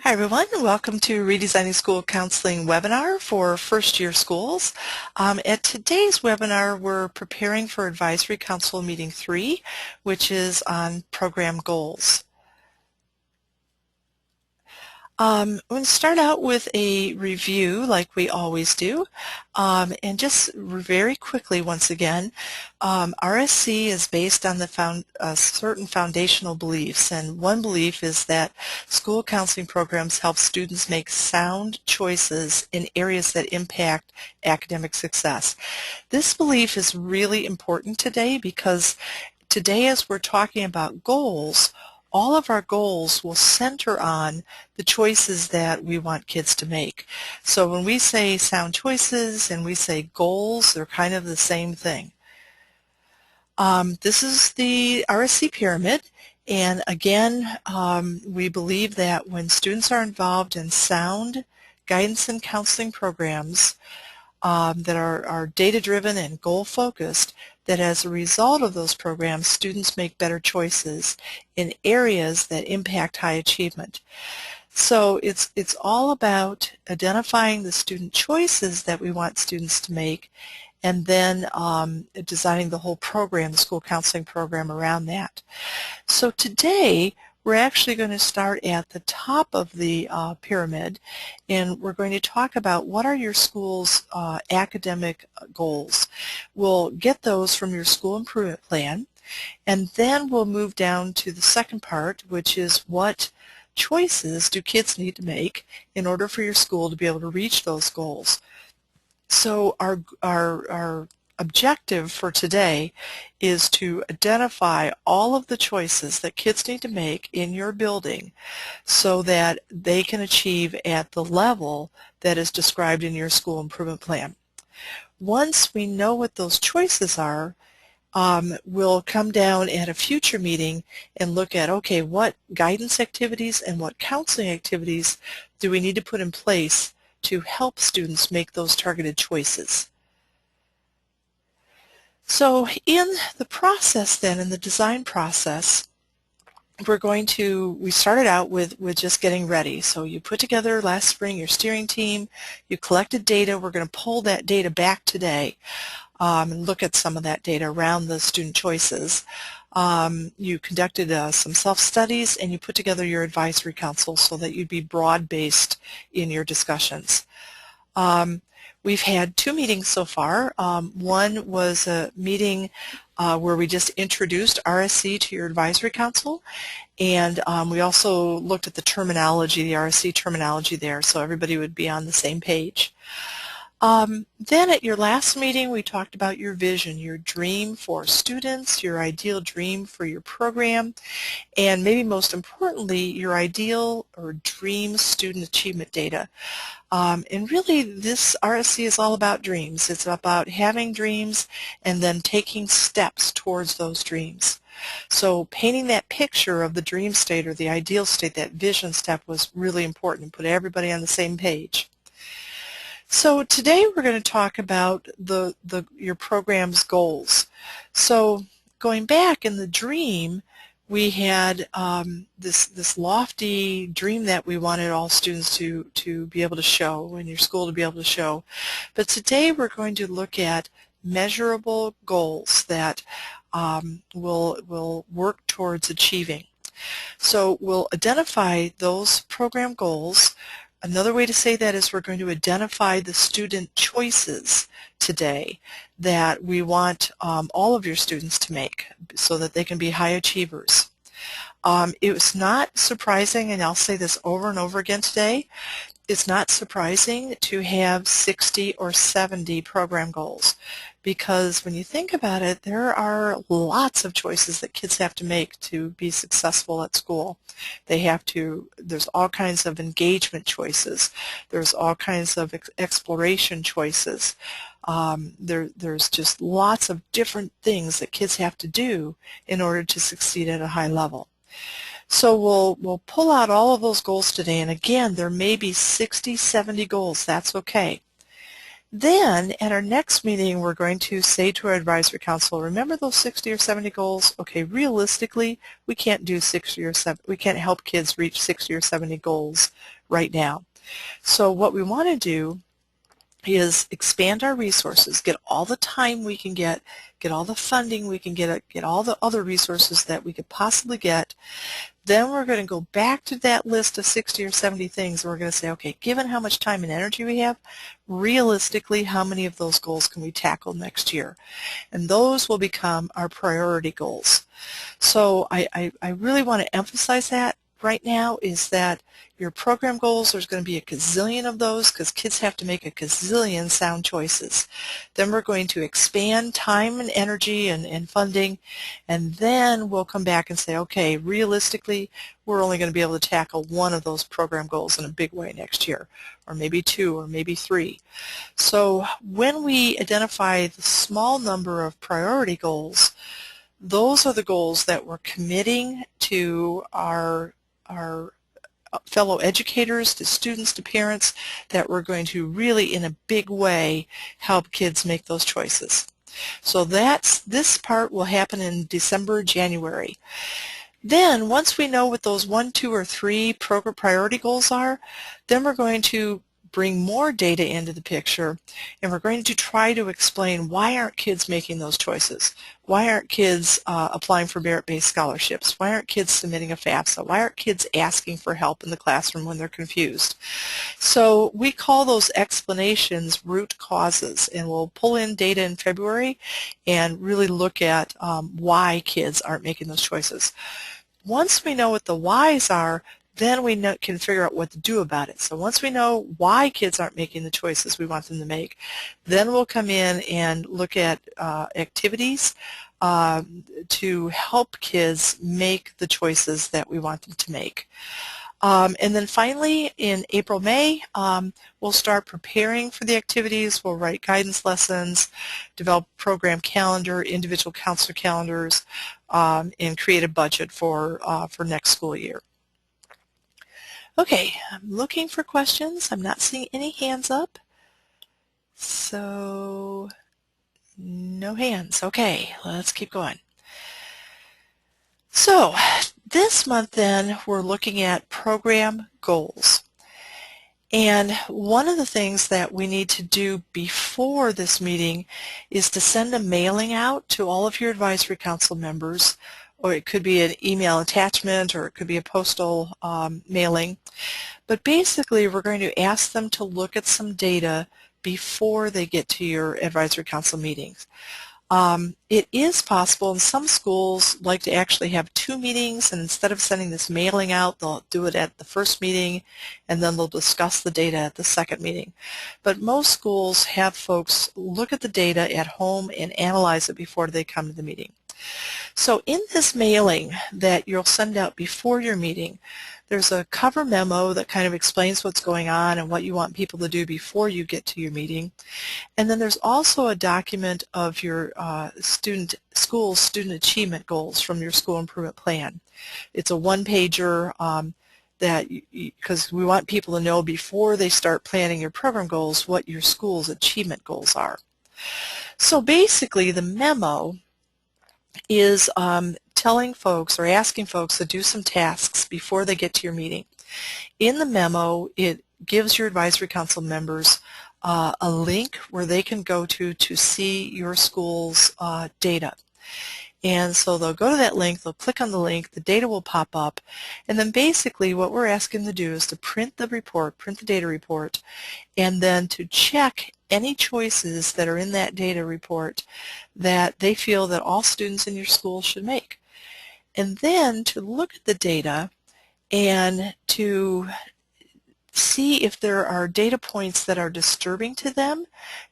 Hi everyone, welcome to Redesigning School Counseling webinar for first year schools. At today's webinar we're preparing for Advisory Council Meeting 3, which is on program goals. I'm going to start out with a review like we always do, and just very quickly once again, RSC is based on certain foundational beliefs, and one belief is that school counseling programs help students make sound choices in areas that impact academic success. This belief is really important today because today as we're talking about goals, all of our goals will center on the choices that we want kids to make. So when we say sound choices and we say goals, they're kind of the same thing. This is the RSC pyramid, and again, we believe that when students are involved in sound guidance and counseling programs that are data-driven and goal-focused, that as a result of those programs, students make better choices in areas that impact high achievement. So it's all about identifying the student choices that we want students to make, and then designing the whole program, the school counseling program, around that. So today we're actually going to start at the top of the pyramid, and we're going to talk about what are your school's academic goals. We'll get those from your school improvement plan, and then we'll move down to the second part, which is what choices do kids need to make in order for your school to be able to reach those goals. So our objective for today is to identify all of the choices that kids need to make in your building so that they can achieve at the level that is described in your school improvement plan. Once we know what those choices are, we'll come down at a future meeting and look at, okay, what guidance activities and what counseling activities do we need to put in place to help students make those targeted choices. So in the process then, in the design process, we started out with just getting ready. So you put together last spring your steering team, you collected data. We're going to pull that data back today and look at some of that data around the student choices. You conducted some self-studies, and you put together your advisory council so that you'd be broad-based in your discussions. We've had 2 meetings so far. One was a meeting where we just introduced RSC to your advisory council, and we also looked at the terminology, the RSC terminology there, so everybody would be on the same page. Then at your last meeting, we talked about your vision, your dream for students, your ideal dream for your program, and maybe most importantly, your ideal or dream student achievement data. And really this RSC is all about dreams. It's about having dreams and then taking steps towards those dreams. So painting that picture of the dream state or the ideal state, that vision step, was really important and put everybody on the same page. So today we're going to talk about your program's goals. So going back in the dream, we had this lofty dream that we wanted all students to be able to show, and your school to be able to show. But today we're going to look at measurable goals that we'll work towards achieving. So we'll identify those program goals. Another way to say that is we're going to identify the student choices today that we want all of your students to make so that they can be high achievers. It was not surprising, and I'll say this over and over again today, it's not surprising to have 60 or 70 program goals, because when you think about it, there are lots of choices that kids have to make to be successful at school. There's all kinds of engagement choices. There's all kinds of exploration choices. There's just lots of different things that kids have to do in order to succeed at a high level. So we'll pull out all of those goals today, and again, there may be 60, 70 goals. That's okay. Then at our next meeting, we're going to say to our advisory council, remember those 60 or 70 goals? Okay, realistically, we can't do 60 or 70, we can't help kids reach 60 or 70 goals right now. So what we want to do is expand our resources, get all the time we can get all the funding we can get all the other resources that we could possibly get. Then we're going to go back to that list of 60 or 70 things, and we're going to say, okay, given how much time and energy we have, realistically, how many of those goals can we tackle next year? And those will become our priority goals. So I really want to emphasize that right now, is that your program goals, there's going to be a gazillion of those because kids have to make a gazillion sound choices. Then we're going to expand time and energy and funding, and then we'll come back and say, okay, realistically, we're only going to be able to tackle one of those program goals in a big way next year, or maybe two, or maybe three. So when we identify the small number of priority goals, those are the goals that we're committing to our fellow educators, to students, to parents, that we're going to really in a big way help kids make those choices. So this part will happen in December, January. Then once we know what those 1, 2, or 3 program priority goals are, then we're going to bring more data into the picture, and we're going to try to explain why aren't kids making those choices? Why aren't kids applying for merit-based scholarships? Why aren't kids submitting a FAFSA? Why aren't kids asking for help in the classroom when they're confused? So we call those explanations root causes, and we'll pull in data in February and really look at why kids aren't making those choices. Once we know what the whys are, then we can figure out what to do about it. So once we know why kids aren't making the choices we want them to make, then we'll come in and look at activities to help kids make the choices that we want them to make. And then finally, in April, May, we'll start preparing for the activities. We'll write guidance lessons, develop program calendar, individual counselor calendars, and create a budget for next school year. Okay, I'm looking for questions. I'm not seeing any hands up. So, no hands. Okay, let's keep going. So, this month then, we're looking at program goals. And one of the things that we need to do before this meeting is to send a mailing out to all of your advisory council members, or it could be an email attachment, or it could be a postal mailing. But basically, we're going to ask them to look at some data before they get to your advisory council meetings. It is possible, and some schools like to actually have 2 meetings, and instead of sending this mailing out, they'll do it at the first meeting, and then they'll discuss the data at the second meeting. But most schools have folks look at the data at home and analyze it before they come to the meeting. So in this mailing that you'll send out before your meeting, there's a cover memo that kind of explains what's going on and what you want people to do before you get to your meeting. And then there's also a document of your school's student achievement goals from your school improvement plan. It's a one-pager because we want people to know before they start planning your program goals what your school's achievement goals are. So basically the memo is telling folks or asking folks to do some tasks before they get to your meeting. In the memo, it gives your advisory council members a link where they can go to see your school's data. And so they'll go to that link, they'll click on the link, the data will pop up, and then basically what we're asking them to do is to print the report, print the data report, and then to check any choices that are in that data report that they feel that all students in your school should make. And then to look at the data and to see if there are data points that are disturbing to them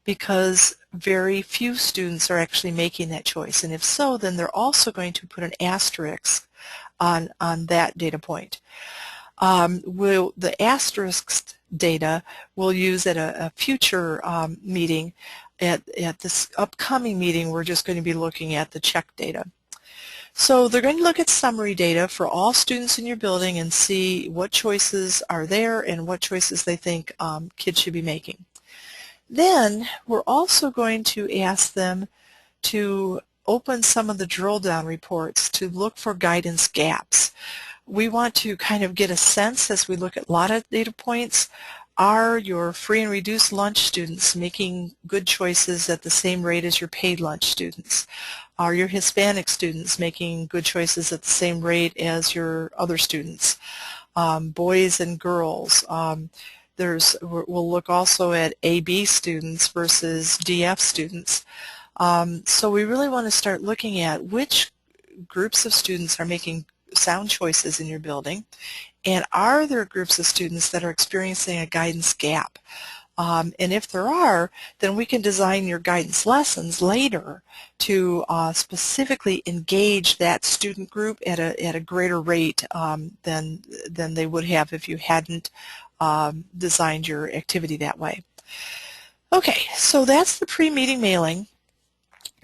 because very few students are actually making that choice. And if so, then they're also going to put an asterisk on that data point. The asterisk data we'll use at a future meeting. At this upcoming meeting, we're just going to be looking at the check data. So they're going to look at summary data for all students in your building and see what choices are there and what choices they think kids should be making. Then we're also going to ask them to open some of the drill down reports to look for guidance gaps. We want to kind of get a sense as we look at a lot of data points. Are your free and reduced lunch students making good choices at the same rate as your paid lunch students? Are your Hispanic students making good choices at the same rate as your other students? Boys and girls. We'll look also at AB students versus DF students. So we really want to start looking at which groups of students are making sound choices in your building, and are there groups of students that are experiencing a guidance gap? And if there are, then we can design your guidance lessons later to specifically engage that student group at a greater rate than they would have if you hadn't designed your activity that way. Okay, so that's the pre-meeting mailing.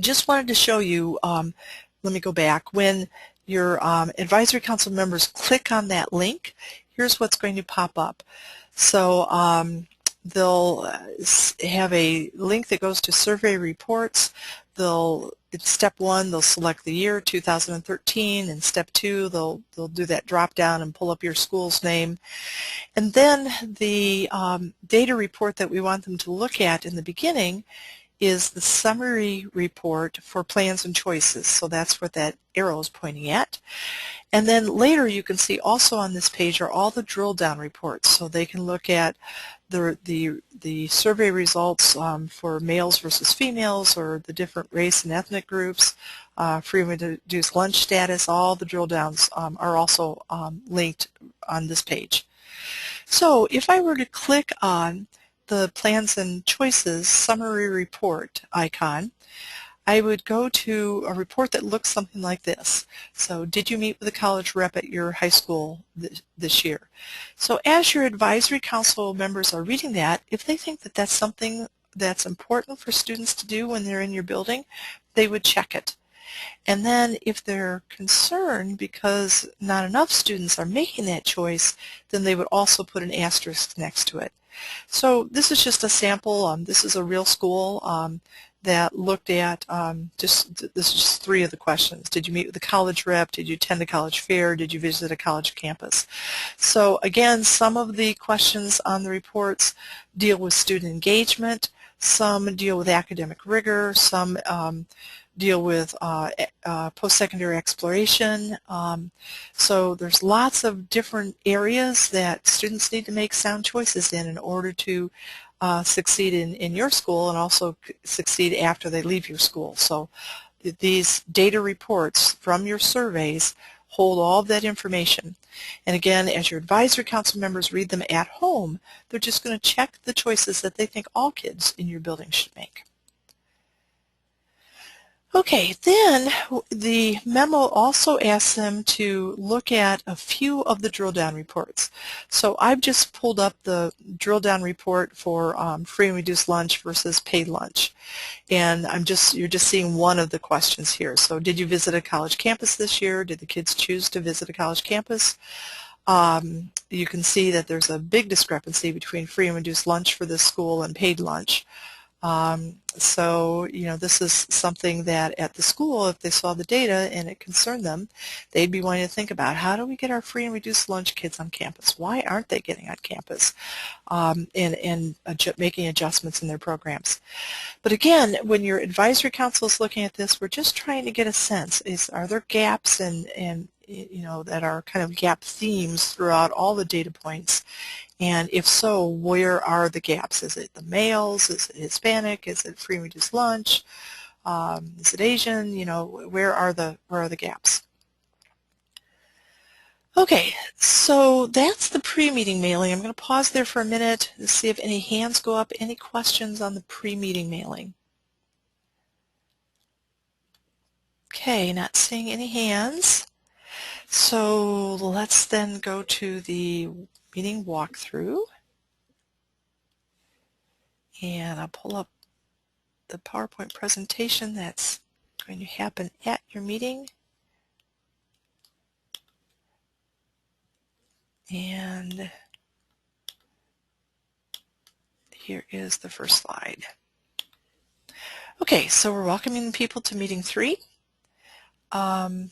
Just wanted to show you, let me go back, when your advisory council members click on that link, here's what's going to pop up. So they'll have a link that goes to survey reports. In step 1, they'll select the year 2013. In step 2, they'll do that drop down and pull up your school's name. And then the data report that we want them to look at in the beginning is the summary report for plans and choices. So that's what that arrow is pointing at. And then later you can see also on this page are all the drill down reports. So they can look at the survey results for males versus females, or the different race and ethnic groups, free and reduced lunch status. All the drill downs are also linked on this page. So if I were to click on the plans and choices summary report icon, I would go to a report that looks something like this. So did you meet with a college rep at your high school this year? So as your advisory council members are reading that, if they think that that's something that's important for students to do when they're in your building, they would check it. And then if they're concerned because not enough students are making that choice, then they would also put an asterisk next to it. So this is just a sample. This is a real school that looked at this is just 3 of the questions. Did you meet with a college rep? Did you attend a college fair? Did you visit a college campus? So again, some of the questions on the reports deal with student engagement. Some deal with academic rigor. Some deal with post-secondary exploration. So there's lots of different areas that students need to make sound choices in order to succeed in your school and also succeed after they leave your school. So these data reports from your surveys hold all of that information. And again, as your advisory council members read them at home, they're just going to check the choices that they think all kids in your building should make. Okay, then the memo also asks them to look at a few of the drill down reports. So I've just pulled up the drill down report for free and reduced lunch versus paid lunch. And you're just seeing one of the questions here. So did you visit a college campus this year? Did the kids choose to visit a college campus? You can see that there's a big discrepancy between free and reduced lunch for this school and paid lunch. So, this is something that at the school, if they saw the data and it concerned them, they'd be wanting to think about, how do we get our free and reduced lunch kids on campus? Why aren't they getting on campus? And making adjustments in their programs. But again, when your advisory council is looking at this, we're just trying to get a sense, are there gaps and that are kind of gap themes throughout all the data points? And if so, where are the gaps? Is it the males? Is it Hispanic? Is it free and reduced lunch? Is it Asian? Where are the gaps? Okay, so that's the pre-meeting mailing. I'm going to pause there for a minute to see if any hands go up. Any questions on the pre-meeting mailing? Okay, not seeing any hands. So let's then go to the meeting walkthrough. And I'll pull up the PowerPoint presentation that's going to happen at your meeting. And Here is the first slide. Okay, so we're welcoming people to meeting 3. And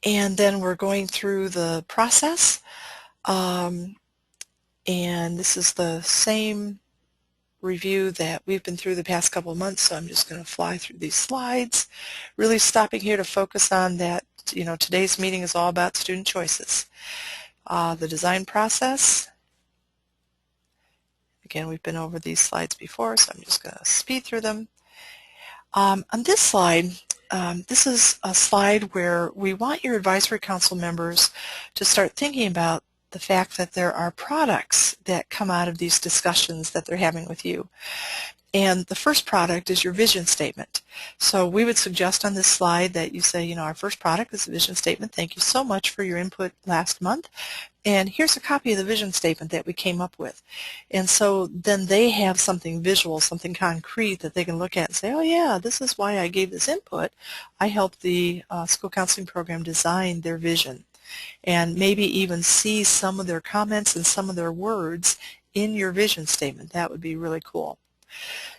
then we're going through the process. And this is the same review that we've been through the past couple of months, so I'm just going to fly through these slides, really stopping here to focus on that, today's meeting is all about student choices. The design process, again, we've been over these slides before, so I'm just going to speed through them. On this slide, this is a slide where we want your advisory council members to start thinking about the fact that there are products that come out of these discussions that they're having with you. And the first product is your vision statement. So we would suggest on this slide that you say, our first product is a vision statement. Thank you so much for your input last month. And here's a copy of the vision statement that we came up with. And so then they have something visual, something concrete that they can look at and say, oh yeah, this is why I gave this input. I helped the school counseling program design their vision. And maybe even see some of their comments and some of their words in your vision statement. That would be really cool.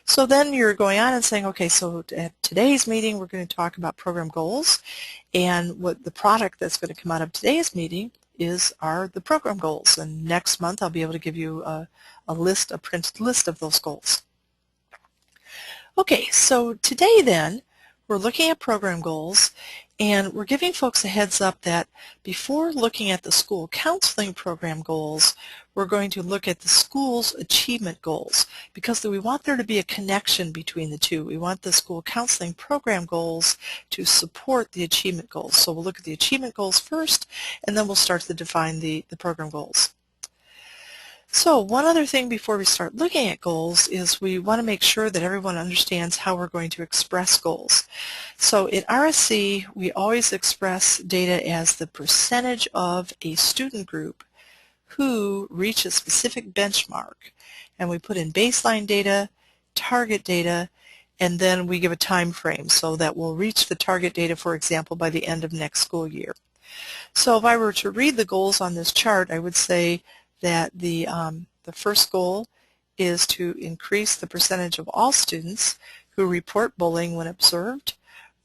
So then you're going on and saying, okay, so at today's meeting we're going to talk about program goals, and what the product that's going to come out of today's meeting are the program goals, and next month I'll be able to give you a printed list of those goals. Okay, so today then we're looking at program goals, and we're giving folks a heads up that before looking at the school counseling program goals, we're going to look at the school's achievement goals, because we want there to be a connection between the two. We want the school counseling program goals to support the achievement goals. So we'll look at the achievement goals first, and then we'll start to define the program goals. So one other thing before we start looking at goals is we want to make sure that everyone understands how we're going to express goals. So in RSC, we always express data as the percentage of a student group who reach a specific benchmark. And we put in baseline data, target data, and then we give a time frame so that we'll reach the target data, for example, by the end of next school year. So if I were to read the goals on this chart, I would say that the first goal is to increase the percentage of all students who report bullying when observed.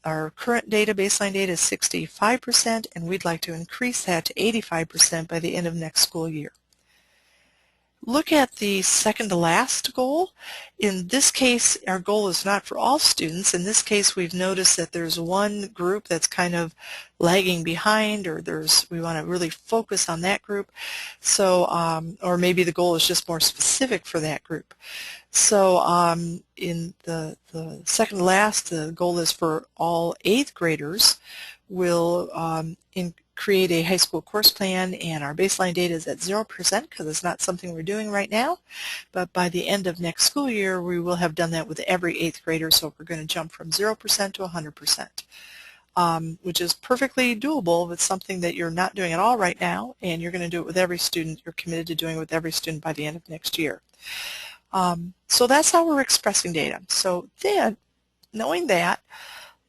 Our current data, baseline data, is 65%, and we'd like to increase that to 85% by the end of next school year. Look at the second to last goal. In this case, our goal is not for all students. In this case, we've noticed that there's one group that's kind of lagging behind, or we want to really focus on that group. So, or maybe the goal is just more specific for that group. So in the second to last, the goal is for all 8th graders. We'll create a high school course plan, and our baseline data is at 0% because it's not something we're doing right now. But by the end of next school year, we will have done that with every 8th grader, so we're going to jump from 0% to 100%, which is perfectly doable. It's something that you're not doing at all right now, and you're going to do it with every student. You're committed to doing it with every student by the end of next year. So that's how we're expressing data. So then, knowing that,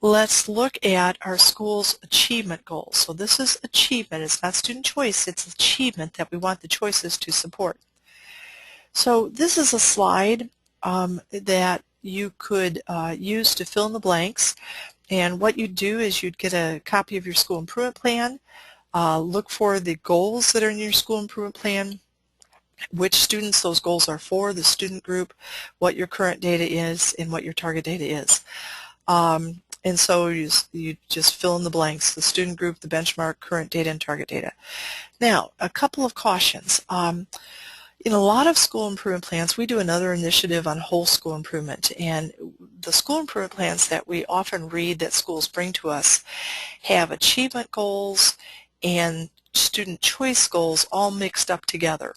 let's look at our school's achievement goals. So this is achievement. It's not student choice. It's achievement that we want the choices to support. So this is a slide that you could use to fill in the blanks. And what you'd do is you'd get a copy of your school improvement plan, look for the goals that are in your school improvement plan, which students those goals are for, the student group, what your current data is, and what your target data is. And so you just fill in the blanks, the student group, the benchmark, current data, and target data. Now, a couple of cautions. In a lot of school improvement plans, we do another initiative on whole school improvement, and the school improvement plans that we often read that schools bring to us have achievement goals and student choice goals all mixed up together.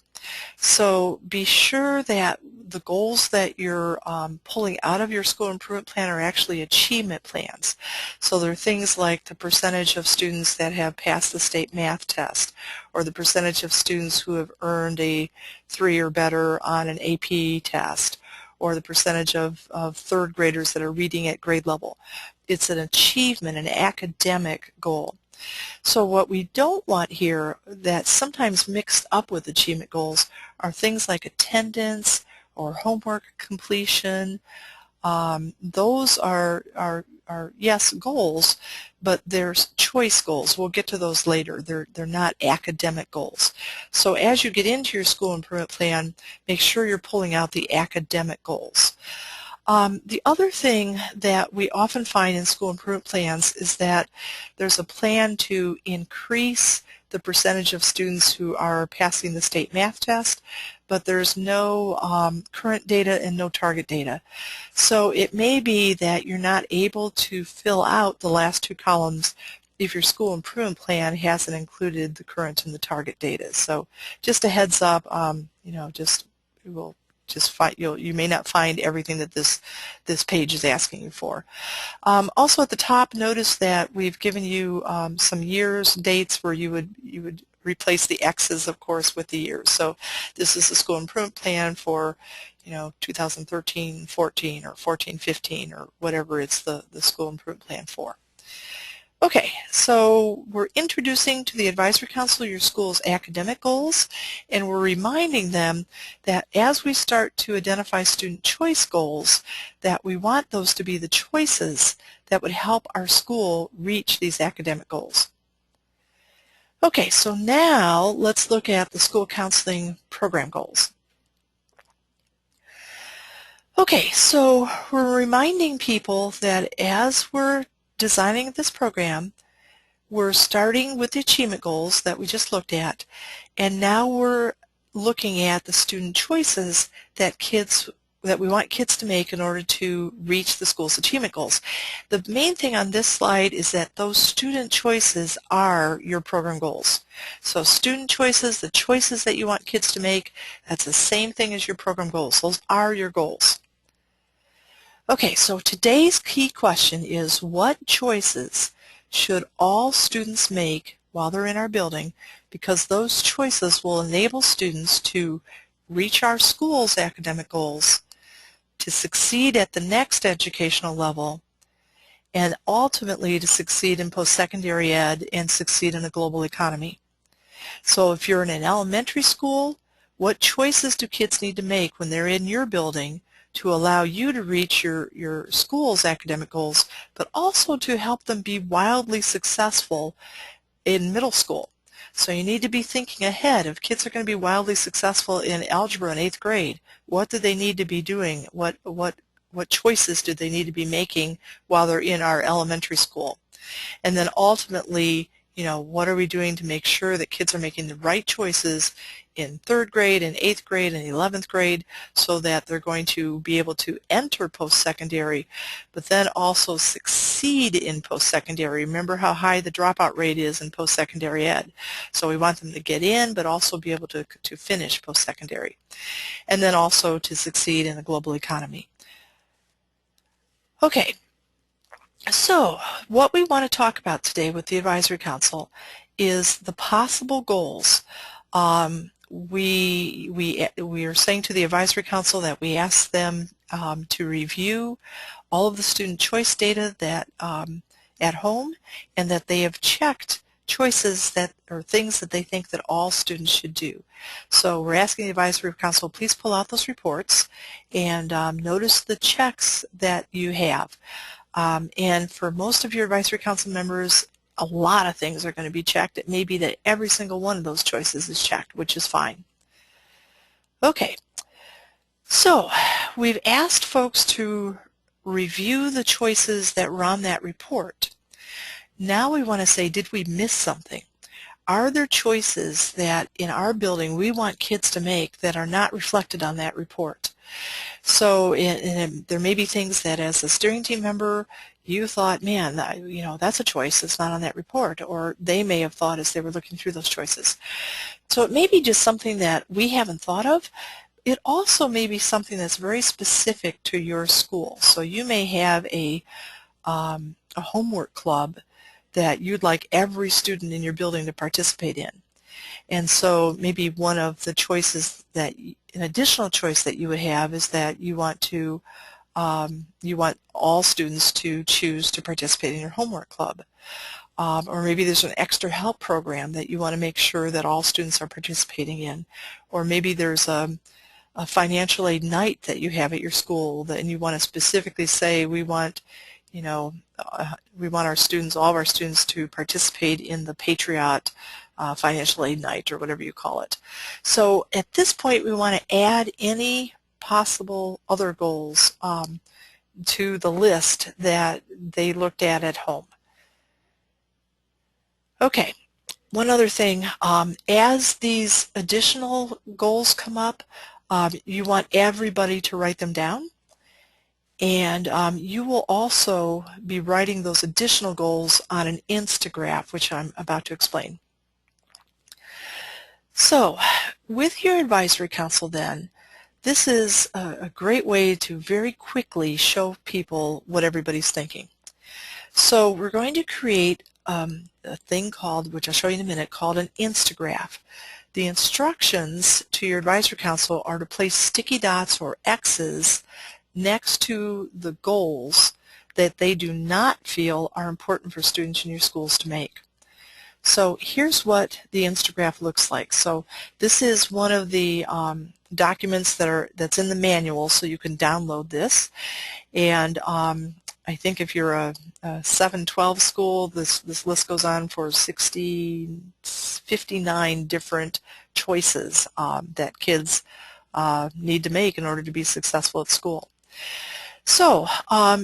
So be sure that the goals that you're pulling out of your school improvement plan are actually achievement plans. So there are things like the percentage of students that have passed the state math test, or the percentage of students who have earned a 3 or better on an AP test, or the percentage of 3rd graders that are reading at grade level. It's an achievement, an academic goal. So what we don't want here, that's sometimes mixed up with achievement goals, are things like attendance or homework completion. Those are yes, goals, but there's choice goals. We'll get to those later. They're not academic goals. So as you get into your school improvement plan, make sure you're pulling out the academic goals. The other thing that we often find in school improvement plans is that there's a plan to increase the percentage of students who are passing the state math test, but there's no current data and no target data. So it may be that you're not able to fill out the last two columns if your school improvement plan hasn't included the current and the target data. So just a heads up, you may not find everything that this page is asking you for. Also at the top, notice that we've given you some years, dates where you would replace the X's, of course, with the years. So this is the school improvement plan for 2013, 14, or 14, 15, or whatever it's the school improvement plan for. Okay, so we're introducing to the advisory council your school's academic goals, and we're reminding them that as we start to identify student choice goals, that we want those to be the choices that would help our school reach these academic goals. Okay, so now let's look at the school counseling program goals. Okay, so we're reminding people that as we're designing this program, we're starting with the achievement goals that we just looked at, and now we're looking at the student choices that we want kids to make in order to reach the school's achievement goals. The main thing on this slide is that those student choices are your program goals. So student choices, the choices that you want kids to make, that's the same thing as your program goals. Those are your goals. Okay, so today's key question is, what choices should all students make while they're in our building, because those choices will enable students to reach our school's academic goals, to succeed at the next educational level, and ultimately to succeed in post-secondary ed and succeed in a global economy. So if you're in an elementary school, what choices do kids need to make when they're in your building to allow you to reach your school's academic goals, but also to help them be wildly successful in middle school? So you need to be thinking ahead. If kids are going to be wildly successful in algebra in 8th grade, what do they need to be doing? What choices do they need to be making while they're in our elementary school? And then ultimately, what are we doing to make sure that kids are making the right choices in 3rd grade and 8th grade and 11th grade, so that they're going to be able to enter post-secondary, but then also succeed in post-secondary. Remember how high the dropout rate is in post-secondary ed. So we want them to get in, but also be able to finish post-secondary. And then also to succeed in the global economy. Okay. So what we want to talk about today with the Advisory Council is the possible goals. We are saying to the Advisory Council that we ask them to review all of the student choice data that at home, and that they have checked choices that or things that they think that all students should do. So we're asking the Advisory Council, please pull out those reports and notice the checks that you have. And for most of your Advisory Council members, a lot of things are going to be checked. It may be that every single one of those choices is checked, which is fine. Okay, so we've asked folks to review the choices that were on that report. Now we want to say, did we miss something? Are there choices that in our building we want kids to make that are not reflected on that report? So there may be things that as a steering team member you thought, man, that's a choice that's not on that report, or they may have thought as they were looking through those choices. So it may be just something that we haven't thought of. It also may be something that's very specific to your school. So you may have a homework club that you'd like every student in your building to participate in. And so maybe one of the choices that, an additional choice that you would have is that you want all students to choose to participate in your homework club. Or maybe there's an extra help program that you want to make sure that all students are participating in. Or maybe there's a a financial aid night that you have at your school, and you want to specifically say, we want, you know, we want our students, all of our students, to participate in the Patriot financial aid night, or whatever you call it. So at this point, we want to add any possible other goals to the list that they looked at home. Okay, one other thing, as these additional goals come up, you want everybody to write them down, and you will also be writing those additional goals on an Instagraph, which I'm about to explain. So with your advisory council then, this is a great way to very quickly show people what everybody's thinking. So we're going to create a thing called, which I'll show you in a minute, called an Instagraph. The instructions to your advisory council are to place sticky dots or X's next to the goals that they do not feel are important for students in your schools to make. So here's what the Instagraph looks like. So this is one of the documents that's in the manual, so you can download this. And I think if you're a 7-12 school, this list goes on for 59 different choices that kids need to make in order to be successful at school. So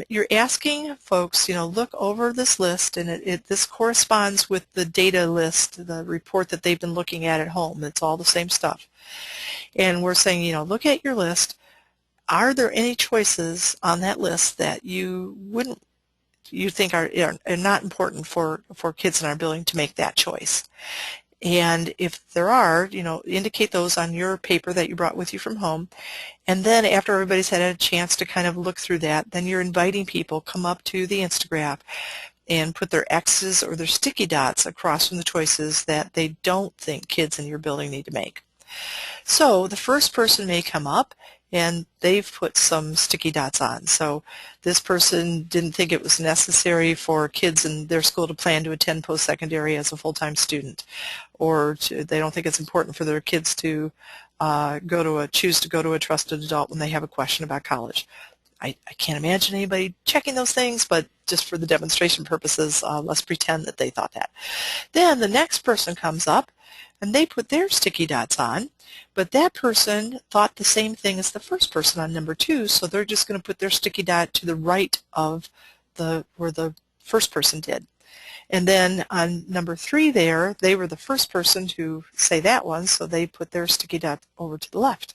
you're asking folks, you know, look over this list, and this corresponds with the data list, the report that they've been looking at home. It's all the same stuff. And we're saying, you know, look at your list. Are there any choices on that list that you think are not important for kids in our building to make that choice? And if there are, you know, indicate those on your paper that you brought with you from home. And then after everybody's had a chance to kind of look through that, then you're inviting people come up to the Instagraph and put their X's or their sticky dots across from the choices that they don't think kids in your building need to make. So the first person may come up and they've put some sticky dots on. So this person didn't think it was necessary for kids in their school to plan to attend post-secondary as a full-time student, or they don't think it's important for their kids to choose to go to a trusted adult when they have a question about college. I can't imagine anybody checking those things, but just for the demonstration purposes, let's pretend that they thought that. Then the next person comes up and they put their sticky dots on, but that person thought the same thing as the first person on number 2, so they're just going to put their sticky dot to the right of where the first person did. And then on number 3 there, they were the first person to say that one, so they put their sticky dot over to the left.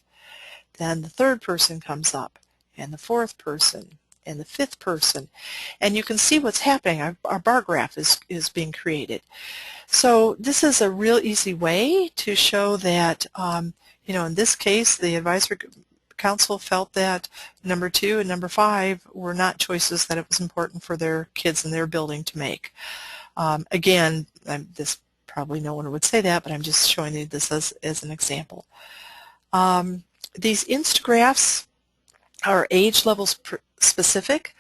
Then the third person comes up, and the fourth person, and the fifth person. And you can see what's happening. Our bar graph is being created. So this is a real easy way to show that, you know, in this case, the advisory council felt that number 2 and number 5 were not choices that it was important for their kids in their building to make. Again, this probably no one would say that, but I'm just showing you this as an example. These Instagraphs are age levels specific.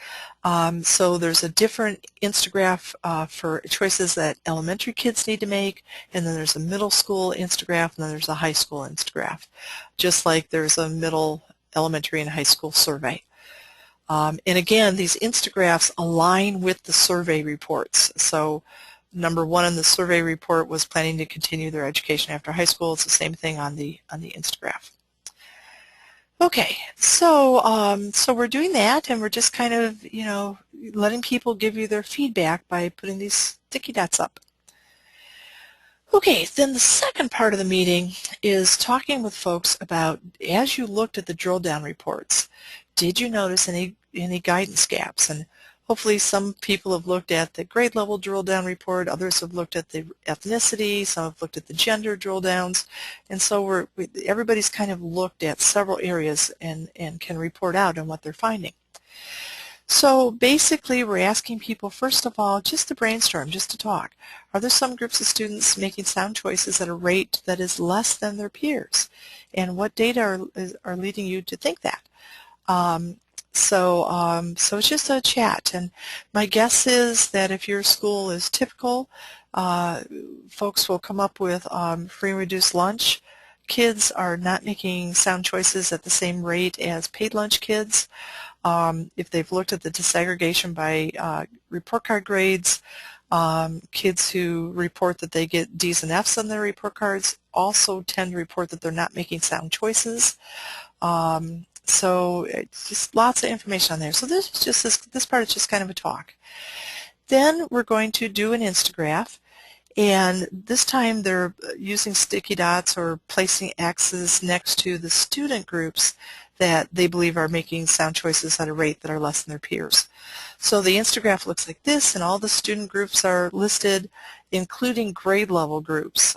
So there's a different Instagraph for choices that elementary kids need to make, and then there's a middle school Instagraph, and then there's a high school Instagraph, just like there's a middle, elementary, and high school survey. And again, these Instagraphs align with the survey reports. So number 1 in the survey report was planning to continue their education after high school. It's the same thing on the Instagraph. Okay, so so we're doing that, and we're just kind of, you know, letting people give you their feedback by putting these sticky dots up. Okay, then the second part of the meeting is talking with folks about, as you looked at the drill down reports, did you notice any guidance gaps? And hopefully some people have looked at the grade level drill down report, others have looked at the ethnicity, some have looked at the gender drill downs, and so everybody's kind of looked at several areas and can report out on what they're finding. So basically we're asking people, first of all, just to brainstorm, just to talk. Are there some groups of students making sound choices at a rate that is less than their peers? And what data are leading you to think that? So it's just a chat, and my guess is that if your school is typical, folks will come up with free and reduced lunch, kids are not making sound choices at the same rate as paid lunch kids. If they've looked at the disaggregation by report card grades, kids who report that they get D's and F's on their report cards also tend to report that they're not making sound choices. So it's just lots of information on there. So this part is just kind of a talk. Then we're going to do an Instagraph, and this time they're using sticky dots or placing X's next to the student groups that they believe are making sound choices at a rate that are less than their peers. So the Instagraph looks like this, and all the student groups are listed, including grade level groups.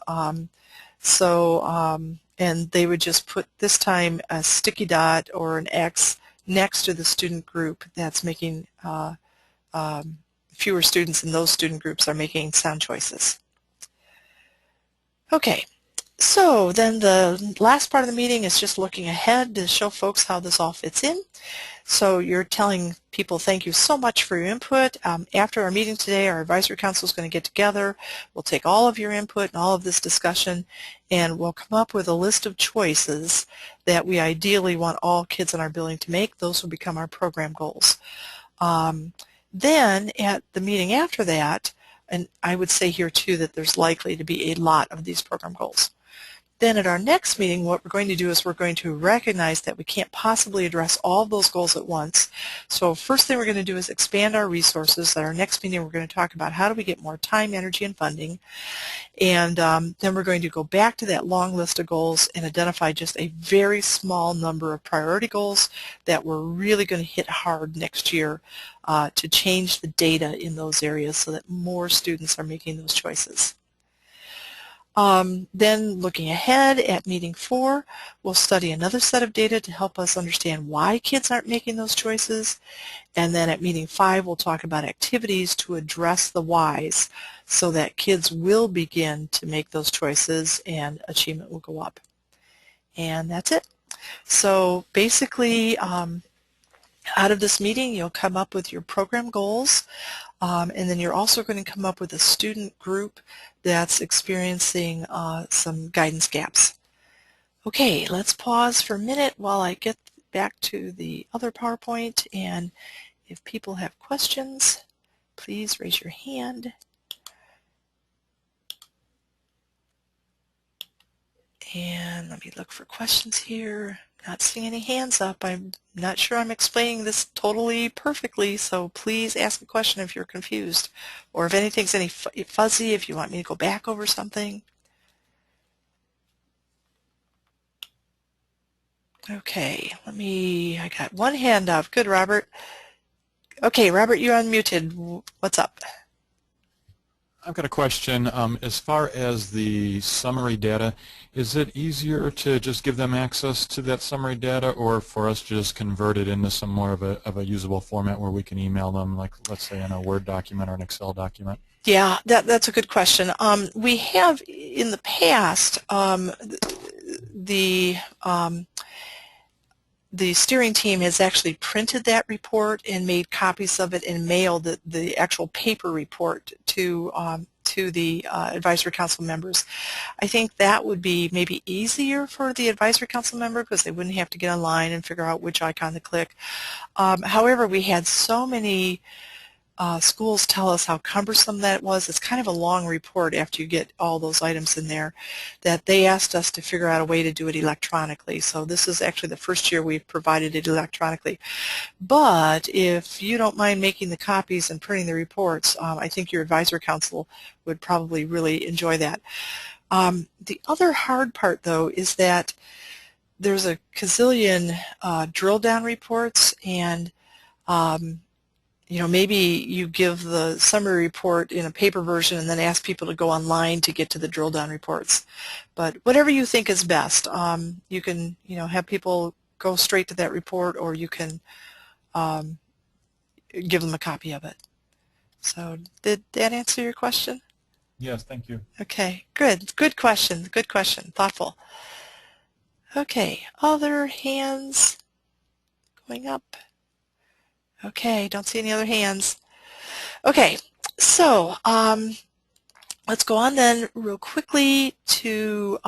And they would just put this time a sticky dot or an X next to the student group that's making fewer students, and those student groups are making sound choices. Okay, so then the last part of the meeting is just looking ahead to show folks how this all fits in. So you're telling people thank you so much for your input. After our meeting today, our advisory council is going to get together. We'll take all of your input and all of this discussion, and we'll come up with a list of choices that we ideally want all kids in our building to make. Those will become our program goals. Then at the meeting after that, and I would say here too that there's likely to be a lot of these program goals. Then at our next meeting, what we're going to do is we're going to recognize that we can't possibly address all of those goals at once. So first thing we're going to do is expand our resources. At our next meeting, we're going to talk about how do we get more time, energy, and funding. And then we're going to go back to that long list of goals and identify just a very small number of priority goals that we're really going to hit hard next year to change the data in those areas so that more students are making those choices. Then looking ahead at meeting 4, we'll study another set of data to help us understand why kids aren't making those choices. And then at meeting 5, we'll talk about activities to address the whys so that kids will begin to make those choices and achievement will go up. And that's it. So basically, out of this meeting, you'll come up with your program goals. And then you're also going to come up with a student group that's experiencing some guidance gaps. Okay, let's pause for a minute while I get back to the other PowerPoint, and if people have questions, please raise your hand. And let me look for questions here. Not seeing any hands up. I'm not sure I'm explaining this totally perfectly, so please ask a question if you're confused, or if anything's any fuzzy, if you want me to go back over something. Okay, I got one hand up. Good, Robert. Okay, Robert, you're unmuted. What's up? I've got a question. As far as the summary data, is it easier to just give them access to that summary data, or for us to just convert it into some more of a usable format where we can email them, like let's say in a Word document or an Excel document? Yeah, that's a good question. We have in the past the steering team has actually printed that report and made copies of it and mailed the actual paper report to the advisory council members. I think that would be maybe easier for the advisory council member because they wouldn't have to get online and figure out which icon to click. However, we had so many schools tell us how cumbersome that was. It's kind of a long report after you get all those items in there, that they asked us to figure out a way to do it electronically. So this is actually the first year we've provided it electronically. But if you don't mind making the copies and printing the reports, I think your advisory council would probably really enjoy that. The other hard part, though, is that there's a gazillion drill down reports, and you know, maybe you give the summary report in a paper version and then ask people to go online to get to the drill down reports. But whatever you think is best, you can, you know, have people go straight to that report, or you can give them a copy of it. So did that answer your question? Yes, thank you. Okay, good. Good question. Good question. Thoughtful. Okay, other hands going up. Okay, don't see any other hands. Okay, so let's go on then real quickly to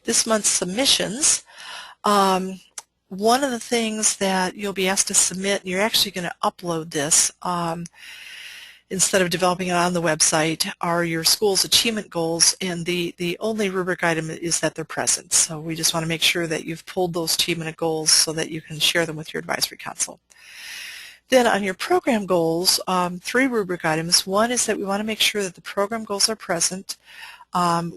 this month's submissions, one of the things that you'll be asked to submit, and you're actually going to upload this instead of developing it on the website, are your school's achievement goals, and the only rubric item is that they're present. So we just want to make sure that you've pulled those achievement goals so that you can share them with your advisory council. Then on your program goals, 3 rubric items. One is that we want to make sure that the program goals are present.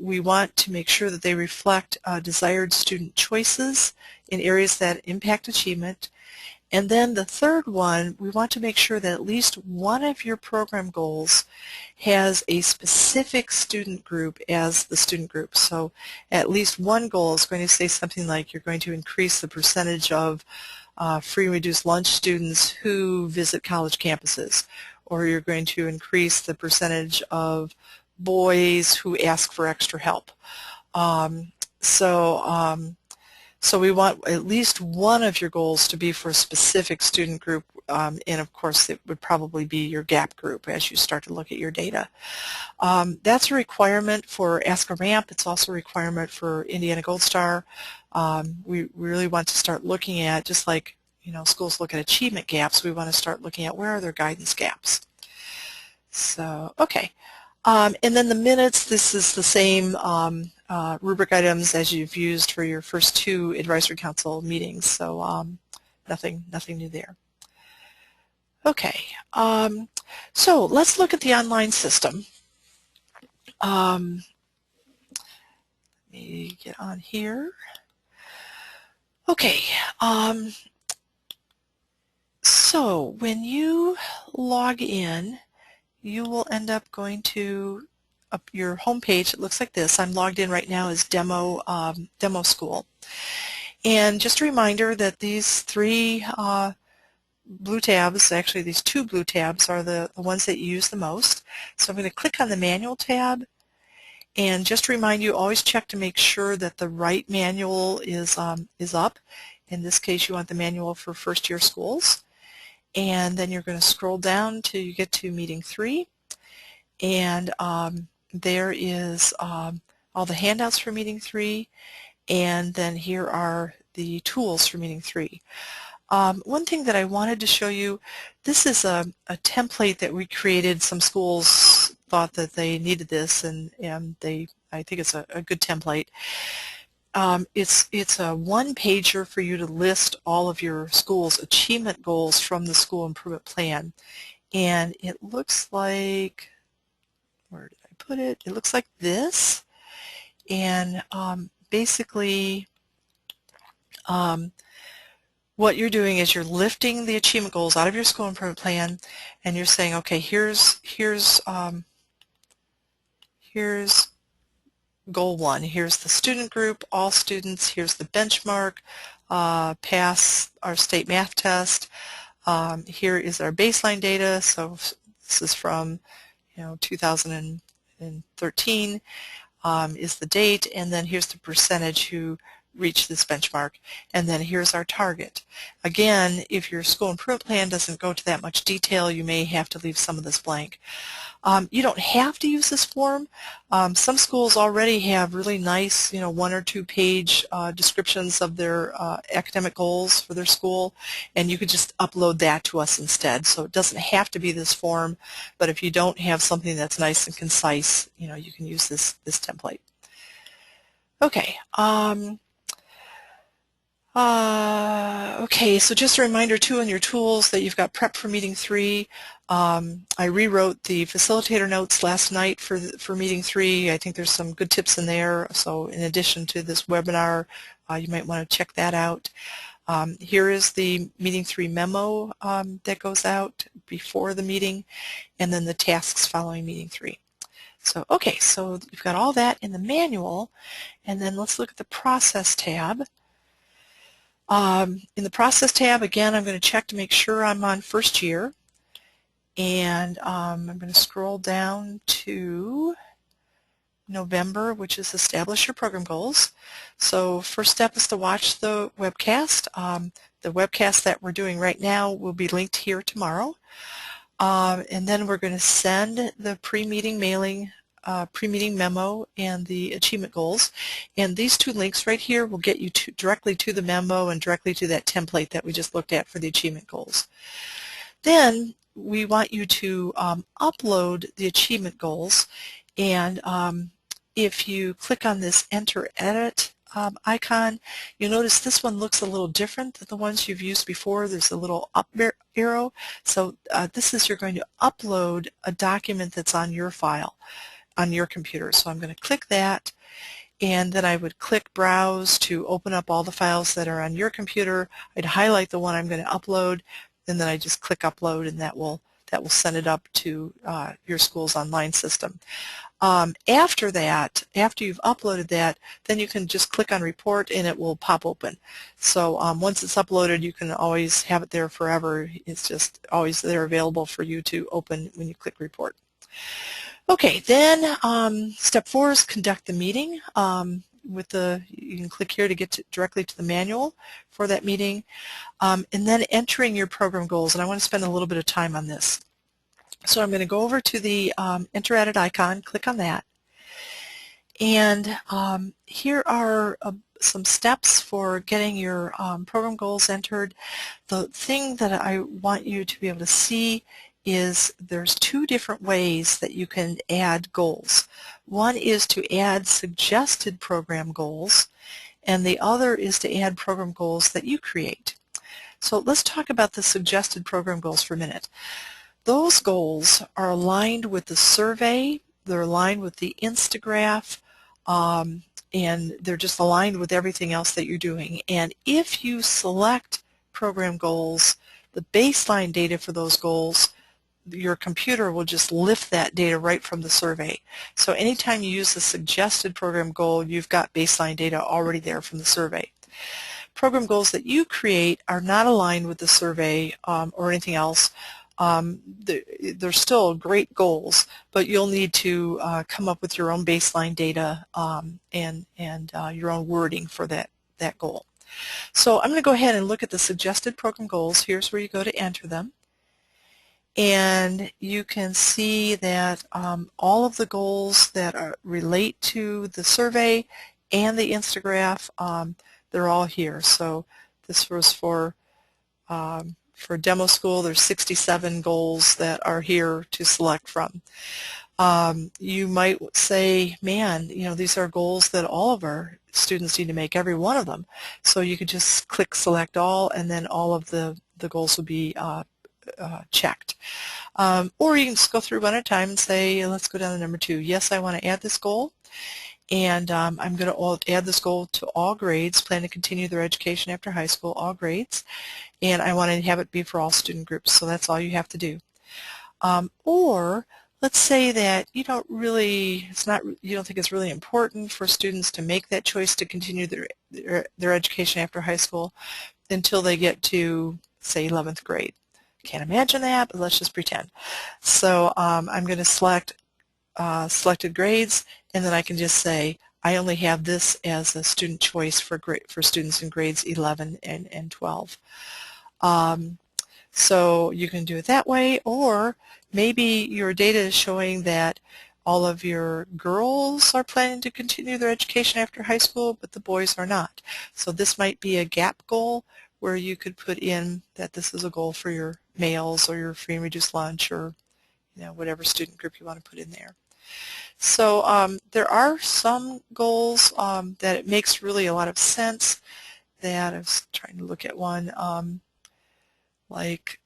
We want to make sure that they reflect desired student choices in areas that impact achievement. And then the third one, we want to make sure that at least one of your program goals has a specific student group as the student group. So at least one goal is going to say something like you're going to increase the percentage of free and reduced lunch students who visit college campuses, or you're going to increase the percentage of boys who ask for extra help. So we want at least one of your goals to be for a specific student group, and of course it would probably be your gap group as you start to look at your data. That's a requirement for Ask a Ramp. It's also a requirement for Indiana Gold Star. We really want to start looking at, just like schools look at achievement gaps, we want to start looking at where are their guidance gaps. So, okay. And then the minutes, this is the same rubric items as you've used for your first 2 advisory council meetings, so nothing new there. Okay, so let's look at the online system. Let me get on here. Okay, so when you log in, you will end up going to your home page. It looks like this. I'm logged in right now as Demo School. And just a reminder that these 3 blue tabs, actually these 2 blue tabs, are the ones that you use the most. So I'm going to click on the Manual tab, and just to remind you, always check to make sure that the right manual is up. In this case, you want the manual for first-year schools. And then you're going to scroll down till you get to Meeting 3, and there is all the handouts for Meeting 3, and then here are the tools for Meeting 3. One thing that I wanted to show you, this is a template that we created. Some schools thought that they needed this, and I think it's a good template. It's a one-pager for you to list all of your school's achievement goals from the school improvement plan. And it looks like, where did I put it? It looks like this. And basically what you're doing is you're lifting the achievement goals out of your school improvement plan, and you're saying, okay, here's Goal 1. Here's the student group, all students. Here's the benchmark, pass our state math test. Here is our baseline data. So this is from 2013 is the date, and then here's the percentage who reach this benchmark, and then here's our target. Again, if your school improvement plan doesn't go to that much detail, you may have to leave some of this blank. You don't have to use this form. Some schools already have really nice, 1 or 2 page descriptions of their academic goals for their school, and you could just upload that to us instead. So it doesn't have to be this form, but if you don't have something that's nice and concise, you can use this template. Okay. Okay, so just a reminder too on your tools that you've got prep for Meeting 3. I rewrote the facilitator notes last night for Meeting 3. I think there's some good tips in there. So in addition to this webinar, you might want to check that out. Here is the Meeting 3 memo that goes out before the meeting, and then the tasks following Meeting 3. So, okay, so you've got all that in the manual, and then let's look at the process tab. In the process tab, again, I'm going to check to make sure I'm on first year, and I'm going to scroll down to November, which is establish your program goals. So first step is to watch the webcast. The webcast that we're doing right now will be linked here tomorrow. And then we're going to send the pre-meeting mailing pre-meeting memo and the achievement goals. And these two links right here will get you directly to the memo and directly to that template that we just looked at for the achievement goals. Then we want you to upload the achievement goals, and if you click on this Enter Edit icon, you'll notice this one looks a little different than the ones you've used before. There's a little up arrow. So this is you're going to upload a document that's on your file, on your computer. So I'm going to click that, and then I would click Browse to open up all the files that are on your computer. I'd highlight the one I'm going to upload, and then I just click Upload, and that will send it up to your school's online system. After that, after you've uploaded that, then you can just click on Report and it will pop open. So once it's uploaded, you can always have it there forever. It's just always there available for you to open when you click Report. Okay, then step 4 is conduct the meeting. You can click here to get directly to the manual for that meeting, and then entering your program goals. And I want to spend a little bit of time on this. So I'm going to go over to the Enter Edit icon, click on that, and here are some steps for getting your program goals entered. The thing that I want you to be able to see is there's 2 different ways that you can add goals. One is to add suggested program goals, and the other is to add program goals that you create. So let's talk about the suggested program goals for a minute. Those goals are aligned with the survey, they're aligned with the Instagraph, and they're just aligned with everything else that you're doing. And if you select program goals, the baseline data for those goals, your computer will just lift that data right from the survey. So anytime you use the suggested program goal, you've got baseline data already there from the survey. Program goals that you create are not aligned with the survey or anything else. They're still great goals, but you'll need to come up with your own baseline data and your own wording for that goal. So I'm going to go ahead and look at the suggested program goals. Here's where you go to enter them. And you can see that all of the goals that relate to the survey and the Instagraph, they're all here. So this was for demo school. There's 67 goals that are here to select from. You might say, man, you know, these are goals that all of our students need to make, every one of them. So you could just click Select All, and then all of the goals will be checked. Or you can just go through one at a time and say, let's go down to number 2. Yes, I want to add this goal, and I'm going to add this goal to all grades, plan to continue their education after high school, all grades, and I want to have it be for all student groups, so that's all you have to do. Or let's say that you don't think it's really important for students to make that choice to continue their education after high school until they get to, say, 11th grade. Can't imagine that, but let's just pretend. So I'm going to select selected grades, and then I can just say I only have this as a student choice for students in grades 11 and 12. So you can do it that way, or maybe your data is showing that all of your girls are planning to continue their education after high school, but the boys are not. So this might be a gap goal where you could put in that this is a goal for your males or your free and reduced lunch, or whatever student group you want to put in there. So there are some goals that it makes really a lot of sense. That I was trying to look at one like,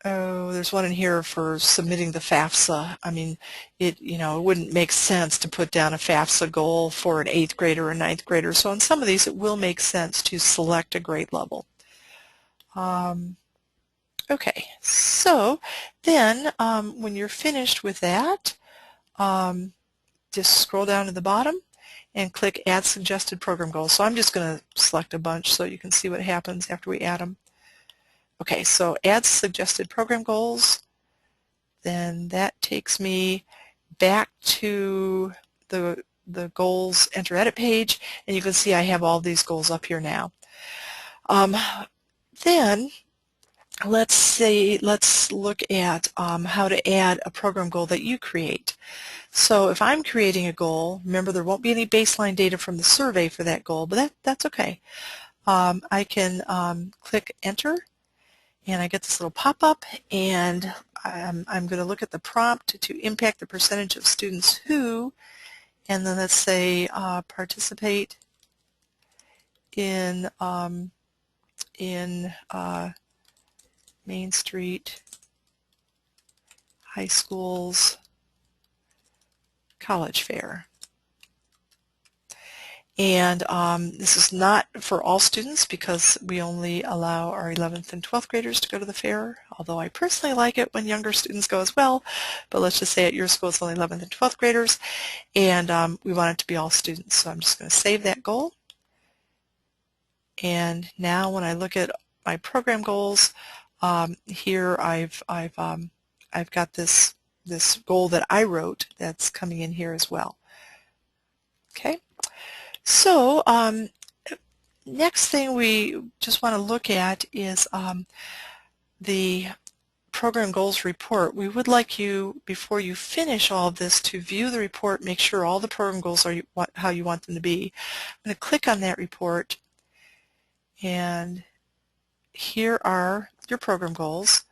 oh, there's one in here for submitting the FAFSA. I mean, it wouldn't make sense to put down a FAFSA goal for an 8th grader or a 9th grader. So in some of these, it will make sense to select a grade level. Okay, so then when you're finished with that, just scroll down to the bottom and click Add Suggested Program Goals. So I'm just going to select a bunch so you can see what happens after we add them. Okay, so Add Suggested Program Goals. Then that takes me back to the Goals Enter Edit page, and you can see I have all these goals up here now. Then let's look at how to add a program goal that you create. So if I'm creating a goal, remember there won't be any baseline data from the survey for that goal, but that's okay. I can click enter, and I get this little pop-up, and I'm going to look at the prompt to impact the percentage of students who, and then let's say participate in Main Street High School's college fair. And this is not for all students because we only allow our 11th and 12th graders to go to the fair, although I personally like it when younger students go as well. But let's just say at your school it's only 11th and 12th graders, and we want it to be all students. So I'm just going to save that goal. And now when I look at my program goals, here I've got this goal that I wrote that's coming in here as well. Okay. So next thing we just want to look at is the program goals report. We would like you, before you finish all of this, to view the report, make sure all the program goals are how you want them to be. I'm going to click on that report, and here are your program goals,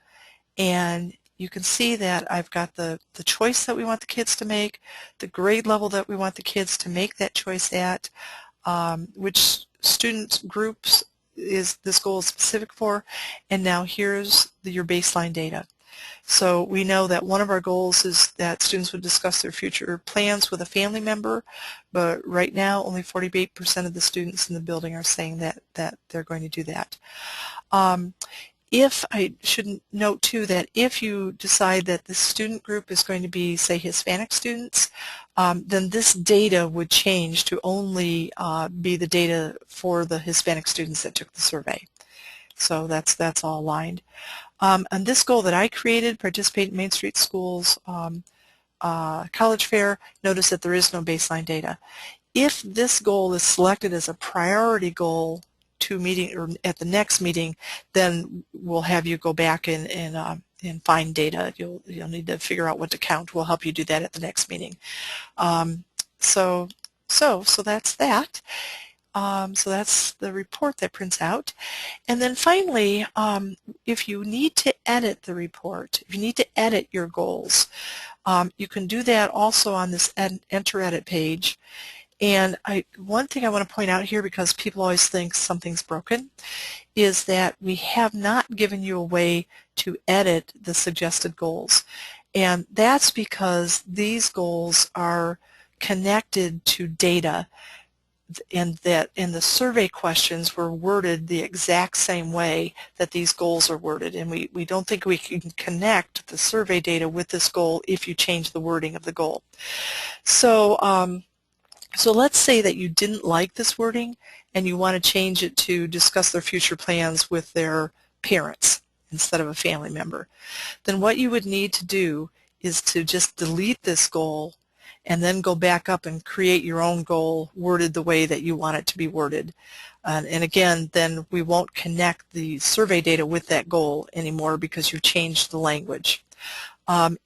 and you can see that I've got the choice that we want the kids to make, the grade level that we want the kids to make that choice at, which student groups is this goal is specific for, and now here's your baseline data. So we know that one of our goals is that students would discuss their future plans with a family member, but right now only 48% of the students in the building are saying that they're going to do that. If I should note too that if you decide that the student group is going to be, say, Hispanic students, then this data would change to only be the data for the Hispanic students that took the survey. So that's all aligned. And this goal that I created, participate in Main Street Schools college fair, notice that there is no baseline data. If this goal is selected as a priority goal to meeting or at the next meeting, then we'll have you go back and find data. You'll need to figure out what to count. We'll help you do that at the next meeting. So that's that. So that's the report that prints out. And then finally, if you need to edit the report, if you need to edit your goals, you can do that also on this Enter Edit page. And one thing I want to point out here, because people always think something's broken, is that we have not given you a way to edit the suggested goals. And that's because these goals are connected to data, and that in the survey questions were worded the exact same way that these goals are worded. And we don't think we can connect the survey data with this goal if you change the wording of the goal. So let's say that you didn't like this wording and you want to change it to discuss their future plans with their parents instead of a family member. Then what you would need to do is to just delete this goal and then go back up and create your own goal worded the way that you want it to be worded. And again, then we won't connect the survey data with that goal anymore because you've changed the language.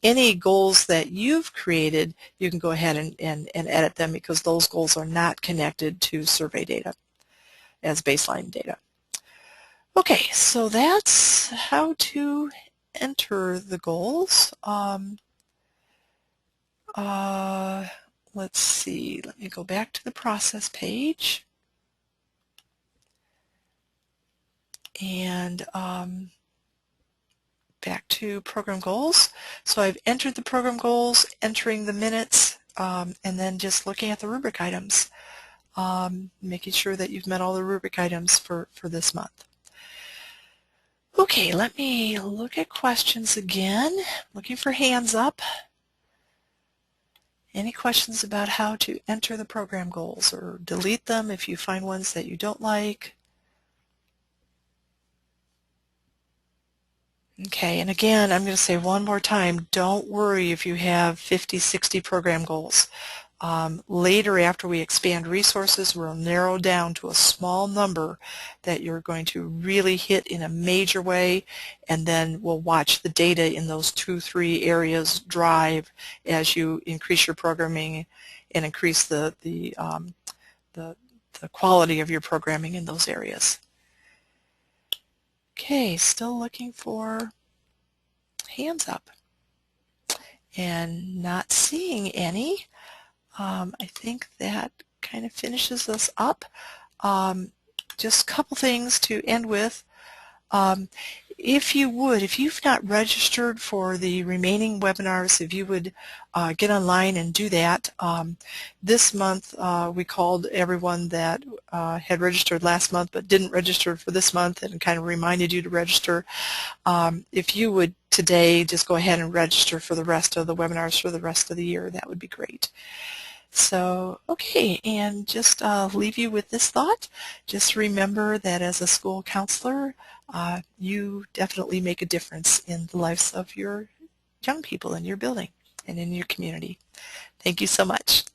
Any goals that you've created, you can go ahead and edit them because those goals are not connected to survey data as baseline data. Okay, so that's how to enter the goals. Let's see, let me go back to the process page. And back to program goals. So I've entered the program goals, entering the minutes, and then just looking at the rubric items, making sure that you've met all the rubric items for this month. Okay, let me look at questions again, looking for hands up. Any questions about how to enter the program goals or delete them if you find ones that you don't like? Okay, and again, I'm going to say one more time, don't worry if you have 50, 60 program goals. Later, after we expand resources, we'll narrow down to a small number that you're going to really hit in a major way, and then we'll watch the data in those 2-3 areas drive as you increase your programming and increase the quality of your programming in those areas. Okay, still looking for hands up and not seeing any. I think that kind of finishes us up. Just a couple things to end with. If you've not registered for the remaining webinars, if you would get online and do that. This month we called everyone that had registered last month but didn't register for this month and kind of reminded you to register. If you would today just go ahead and register for the rest of the webinars for the rest of the year, that would be great. So, okay, and just leave you with this thought. Just remember that as a school counselor, you definitely make a difference in the lives of your young people in your building and in your community. Thank you so much.